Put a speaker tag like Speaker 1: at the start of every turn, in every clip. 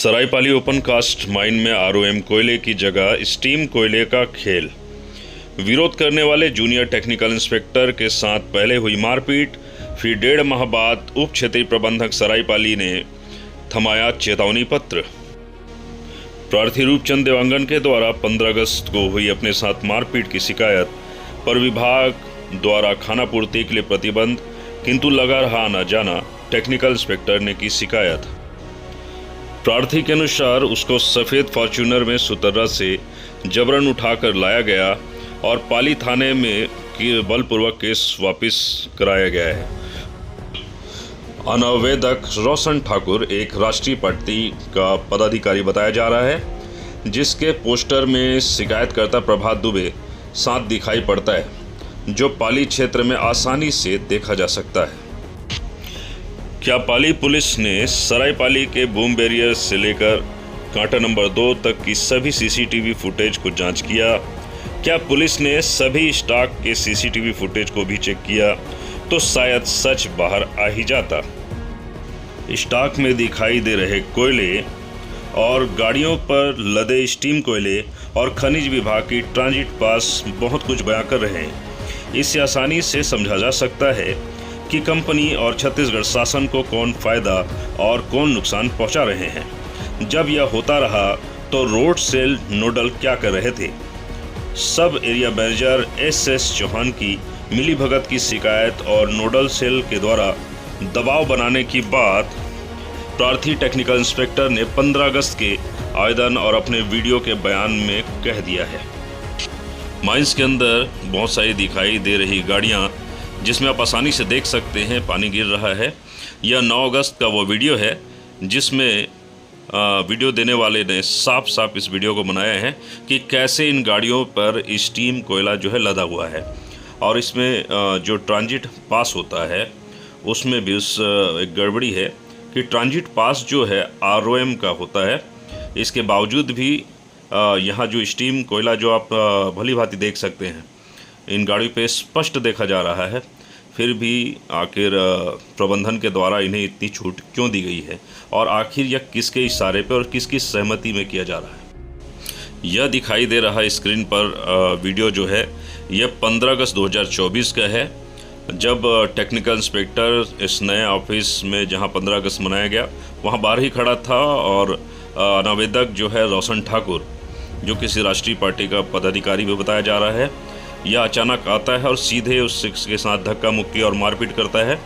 Speaker 1: Saraipali open cast mine में ROM कोयले की जगह स्टीम कोयले का खेल। विरोध करने वाले जूनियर टेक्निकल इंस्पेक्टर के साथ पहले हुई मारपीट, फिर 1.5 माह बाद उप क्षेत्रीय प्रबंधक सरायपाली ने थमाया चेतावनी पत्र। प्रार्थी रूपचंद देवांगन के द्वारा 15 अगस्त को हुई अपने साथ मारपीट की शिकायत पर विभाग द्वारा खाना पूर्ति के लिए प्रतिबंध, किंतु लगा रहा आना जाना। टेक्निकल इंस्पेक्टर ने की शिकायत। प्रार्थी के अनुसार उसको सफ़ेद फॉर्च्यूनर में सुतर्रा से जबरन उठाकर लाया गया और पाली थाने में बलपूर्वक केस वापस कराया गया है। अनावेदक रोशन ठाकुर एक राष्ट्रीय पार्टी का पदाधिकारी बताया जा रहा है, जिसके पोस्टर में शिकायतकर्ता प्रभात दुबे साथ दिखाई पड़ता है, जो पाली क्षेत्र में आसानी से देखा जा सकता है। क्या पाली पुलिस ने सरायपाली के बूम बैरियर से लेकर कांटा नंबर 2 तक की सभी सीसीटीवी फुटेज को जांच किया? क्या पुलिस ने सभी स्टॉक के सीसीटीवी फुटेज को भी चेक किया तो शायद सच बाहर आ ही जाता। स्टॉक में दिखाई दे रहे कोयले और गाड़ियों पर लदे स्टीम कोयले और खनिज विभाग की ट्रांजिट पास बहुत कुछ बयां कर रहे हैं। इससे आसानी से समझा जा सकता है कि कंपनी और छत्तीसगढ़ शासन को कौन फायदा और कौन नुकसान पहुंचा रहे हैं। जब यह होता रहा तो रोड सेल नोडल क्या कर रहे थे? सब एरिया मैनेजर एस चौहान की मिलीभगत की शिकायत और नोडल सेल के द्वारा दबाव बनाने की बात प्रार्थी टेक्निकल इंस्पेक्टर ने 15 अगस्त के आवेदन और अपने वीडियो के बयान में कह दिया है। माइंस के अंदर बहुत सारी दिखाई दे रही गाड़ियां, जिसमें आप आसानी से देख सकते हैं पानी गिर रहा है। यह 9 अगस्त का वो वीडियो है जिसमें वीडियो देने वाले ने साफ साफ इस वीडियो को बनाया है कि कैसे इन गाड़ियों पर स्टीम कोयला जो है लदा हुआ है, और इसमें जो ट्रांजिट पास होता है उसमें भी एक गड़बड़ी है कि ट्रांजिट पास जो है आरओएम का होता है। इसके बावजूद भी यहाँ जो स्टीम कोयला जो आप भली भांति देख सकते हैं इन गाड़ियों पे स्पष्ट देखा जा रहा है, फिर भी आखिर प्रबंधन के द्वारा इन्हें इतनी छूट क्यों दी गई है और आखिर यह किसके इशारे पे और किसकी सहमति में किया जा रहा है? यह दिखाई दे रहा स्क्रीन पर वीडियो जो है यह 15 अगस्त 2024 का है, जब टेक्निकल इंस्पेक्टर इस नए ऑफिस में जहां 15 अगस्त मनाया गया वहां बाहर ही खड़ा था और अनावेदक जो है रोशन ठाकुर, जो किसी राष्ट्रीय पार्टी का पदाधिकारी भी बताया जा रहा है, यह अचानक आता है और सीधे उसके साथ धक्का मुक्की और मारपीट करता है,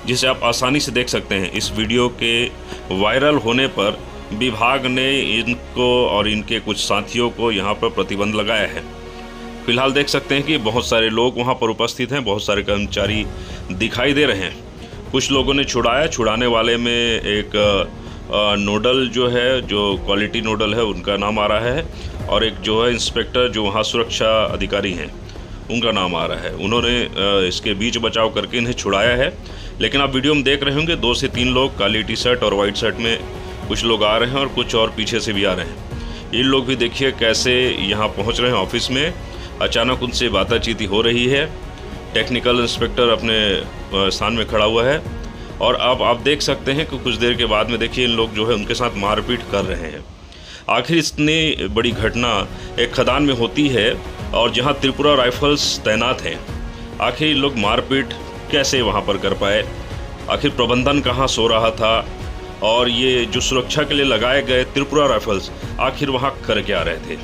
Speaker 1: जिसे आप आसानी से देख सकते हैं। इस वीडियो के वायरल होने पर विभाग ने इनको और इनके कुछ साथियों को यहाँ पर प्रतिबंध लगाया है। फिलहाल देख सकते हैं कि बहुत सारे लोग वहाँ पर उपस्थित हैं, बहुत सारे कर्मचारी दिखाई दे रहे हैं। कुछ लोगों ने छुड़ाने वाले में एक नोडल जो है, जो क्वालिटी नोडल है, उनका नाम आ रहा है, और एक जो है इंस्पेक्टर जो वहाँ सुरक्षा अधिकारी हैं उनका नाम आ रहा है। उन्होंने इसके बीच बचाव करके इन्हें छुड़ाया है। लेकिन आप वीडियो में देख रहे होंगे 2 से 3 लोग काली टी शर्ट और वाइट शर्ट में कुछ लोग आ रहे हैं और कुछ और पीछे से भी आ रहे हैं। इन लोग भी देखिए कैसे यहाँ पहुँच रहे हैं ऑफिस में। अचानक उनसे बातचीत हो रही है। टेक्निकल इंस्पेक्टर अपने स्थान में खड़ा हुआ है और अब आप देख सकते हैं कि कुछ देर के बाद में देखिए इन लोग जो है उनके साथ मारपीट कर रहे हैं। आखिर इतनी बड़ी घटना एक खदान में होती है और जहां त्रिपुरा राइफल्स तैनात हैं, आखिर लोग मारपीट कैसे वहां पर कर पाए? आखिर प्रबंधन कहां सो रहा था और ये जो सुरक्षा के लिए लगाए गए त्रिपुरा राइफल्स आखिर वहां कर क्या रहे थे?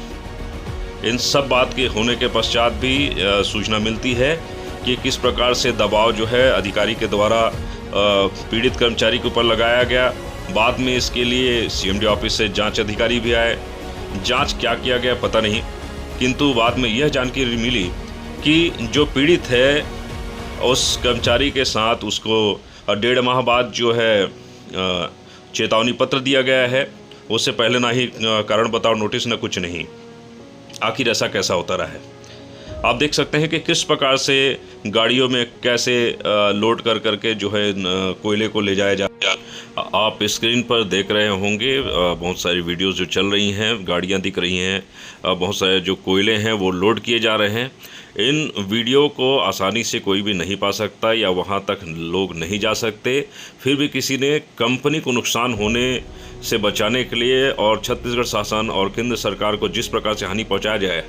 Speaker 1: इन सब बात के होने के पश्चात भी सूचना मिलती है कि किस प्रकार से दबाव जो है अधिकारी के द्वारा पीड़ित कर्मचारी के ऊपर लगाया गया। बाद में इसके लिए सीएमडी ऑफिस से जांच अधिकारी भी आए। जांच क्या किया गया पता नहीं, किंतु बाद में यह जानकारी मिली कि जो पीड़ित है उस कर्मचारी के साथ उसको 1.5 माह बाद जो है चेतावनी पत्र दिया गया है। उससे पहले ना ही कारण बताओ नोटिस न कुछ नहीं। आखिर ऐसा कैसा होता रहा है? आप देख सकते हैं कि किस प्रकार से गाड़ियों में कैसे लोड कर करके जो है कोयले को ले जाया जा। आप स्क्रीन पर देख रहे होंगे बहुत सारी वीडियोस जो चल रही हैं, गाड़ियां दिख रही हैं, बहुत सारे जो कोयले हैं वो लोड किए जा रहे हैं। इन वीडियो को आसानी से कोई भी नहीं पा सकता या वहां तक लोग नहीं जा सकते। फिर भी किसी ने कंपनी को नुकसान होने से बचाने के लिए और छत्तीसगढ़ शासन और केंद्र सरकार को जिस प्रकार से हानि पहुँचाया जाए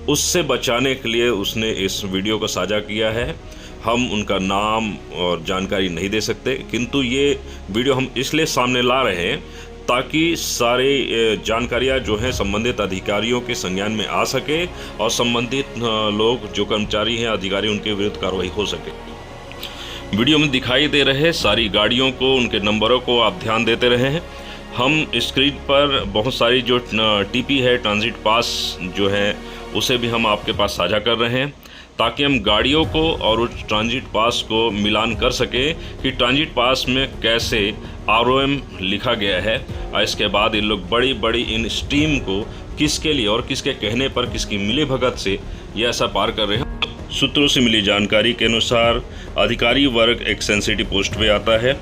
Speaker 1: उससे बचाने के लिए उसने इस वीडियो को साझा किया है। हम उनका नाम और जानकारी नहीं दे सकते, किंतु ये वीडियो हम इसलिए सामने ला रहे हैं ताकि सारे जानकारियाँ जो हैं संबंधित अधिकारियों के संज्ञान में आ सके और संबंधित लोग जो कर्मचारी हैं, अधिकारी, उनके विरुद्ध कार्रवाई हो सके। वीडियो में दिखाई दे रहे सारी गाड़ियों को, उनके नंबरों को आप ध्यान देते रहे हैं। हम स्क्रीन पर बहुत सारी जो टीपी है, ट्रांजिट पास जो है, उसे भी हम आपके पास साझा कर रहे हैं ताकि हम गाड़ियों को और उस ट्रांजिट पास को मिलान कर सकें कि ट्रांजिट पास में कैसे ROM लिखा गया है। और इसके बाद इन लोग बड़ी बड़ी इन स्ट्रीम को किसके लिए और किसके कहने पर, किसकी मिलीभगत से ये ऐसा पार कर रहे हैं। सूत्रों से मिली जानकारी के अनुसार अधिकारी वर्ग एक सेंसिटिव पोस्ट पे आता है।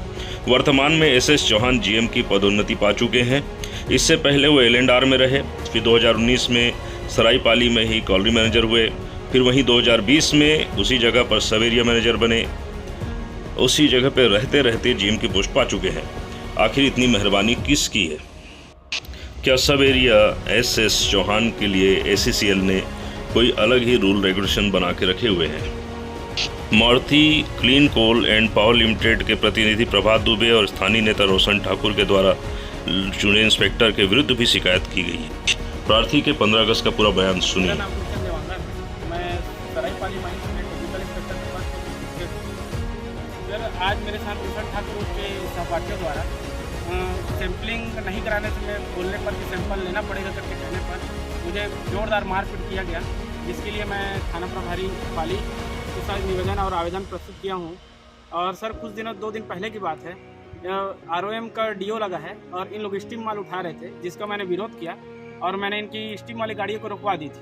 Speaker 1: वर्तमान में SS चौहान GM की पदोन्नति पा चुके हैं। इससे पहले वो LNR में रहे, फिर 2019 में सरायपाली में ही कॉलोनी मैनेजर हुए, फिर वहीं 2020 में उसी जगह पर सब एरिया मैनेजर बने। उसी जगह पर रहते रहते GM की पोस्ट पा चुके हैं। आखिर इतनी मेहरबानी किसकी है? क्या सब एरिया SS चौहान के लिए ACCL ने कोई अलग ही रूल रेगुलेशन बना के रखे हुए हैं? Maruti clean coal and power limited के प्रतिनिधि प्रभात दुबे और स्थानीय नेता रोशन ठाकुर के द्वारा चुने इंस्पेक्टर के विरुद्ध भी शिकायत की गई है। प्रार्थी के 15 अगस्त का पूरा बयान सुनिए।
Speaker 2: आज मेरे साथ रोशन ठाकुर के सहपाठियों द्वारा सैंपलिंग नहीं कराने से मैं बोलने पर कि सैंपल लेना पड़ेगा करके कहने पर मुझे जोरदार मारपीट किया गया, जिसके लिए मैं थाना प्रभारी पाली के साथ निवेदन और आवेदन प्रस्तुत किया हूँ। और सर कुछ दिनों 2 दिन पहले की बात है, ROM का DO लगा है और इन लोग स्टीम माल उठा रहे थे, जिसका मैंने विरोध किया और मैंने इनकी स्टीम वाली गाड़ियों को रुकवा दी थी,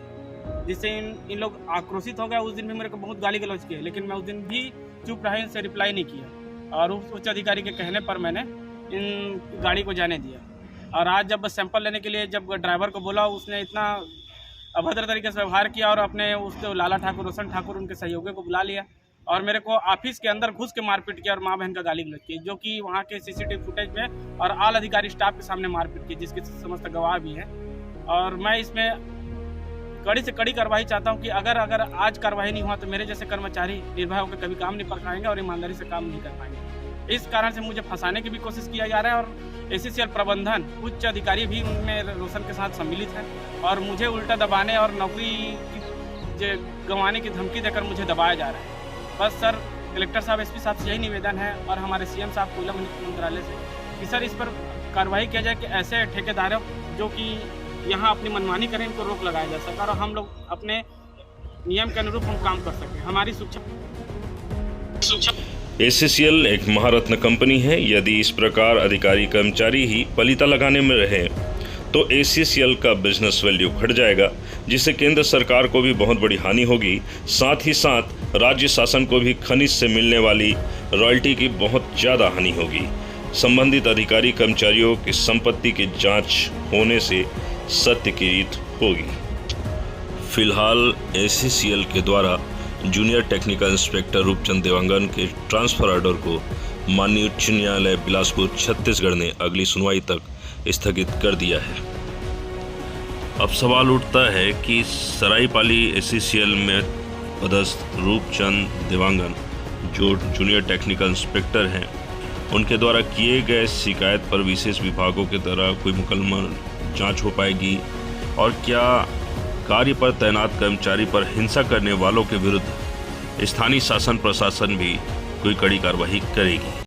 Speaker 2: जिससे इन लोग आक्रोशित हो गए। उस दिन भी मेरे को बहुत गाली गलौज किए, लेकिन मैं उस दिन भी चुप रहा, इनसे रिप्लाई नहीं किया और उच्च अधिकारी के कहने पर मैंने इन गाड़ी को जाने दिया। और आज जब सैंपल लेने के लिए जब ड्राइवर को बोला, उसने इतना अभद्र तरीके से व्यवहार किया और अपने उस लाला ठाकुर, रोशन ठाकुर, उनके सहयोगियों को बुला लिया और मेरे को ऑफिस के अंदर घुस के मारपीट किया और माँ बहन का गाली गलौज की, जो कि वहाँ के CCTV फुटेज में और आल अधिकारी स्टाफ के सामने मारपीट की, जिसके समस्त गवाह भी हैं। और मैं इसमें कड़ी से कड़ी कार्रवाई चाहता हूं कि अगर आज कार्रवाई नहीं हुआ तो मेरे जैसे कर्मचारी निर्भय होकर कभी काम नहीं कर पाएंगे और ईमानदारी से काम नहीं कर पाएंगे। इस कारण से मुझे फंसाने की भी कोशिश किया जा रहा है और ACCL प्रबंधन, उच्च अधिकारी भी उनमें रोशन के साथ सम्मिलित हैं और मुझे उल्टा दबाने और नौकरी गंवाने की धमकी देकर मुझे दबाया जा रहा है। बस सर कलेक्टर साहब, SP साहब से यही निवेदन है और हमारे CM साहब कोयला मंत्रालय से कि सर इस पर कार्रवाई किया जाए कि ऐसे ठेकेदारों जो कि यहाँ अपनी मनमानी करें, इनको रोक लगाया जा सके और हम लोग अपने नियम के अनुरूप हम काम कर सकें, हमारी सुरक्षा।
Speaker 1: ACCL एक महारत्न कंपनी है। यदि इस प्रकार अधिकारी कर्मचारी ही पलीता लगाने में रहे तो ACCL का बिजनेस वैल्यू घट जाएगा, जिससे केंद्र सरकार को भी बहुत बड़ी हानि होगी। साथ ही साथ राज्य शासन को भी खनिज से मिलने वाली रॉयल्टी की बहुत ज़्यादा हानि होगी। संबंधित अधिकारी कर्मचारियों की संपत्ति की जांच होने से सत्य की रीत होगी। फिलहाल ACCL के द्वारा junior technical inspector Roopchand Dewangan के ट्रांसफर ऑर्डर को माननीय उच्च न्यायालय बिलासपुर छत्तीसगढ़ ने अगली सुनवाई तक स्थगित कर दिया है। अब सवाल उठता है कि सरायपाली ACCL में पदस्थ रूपचंद देवांगन जो जूनियर टेक्निकल इंस्पेक्टर हैं, उनके द्वारा किए गए शिकायत पर विशेष विभागों के द्वारा कोई मुकम्मल जांच हो पाएगी और क्या कार्य पर तैनात कर्मचारी पर हिंसा करने वालों के विरुद्ध स्थानीय शासन प्रशासन भी कोई कड़ी कार्रवाई करेगी।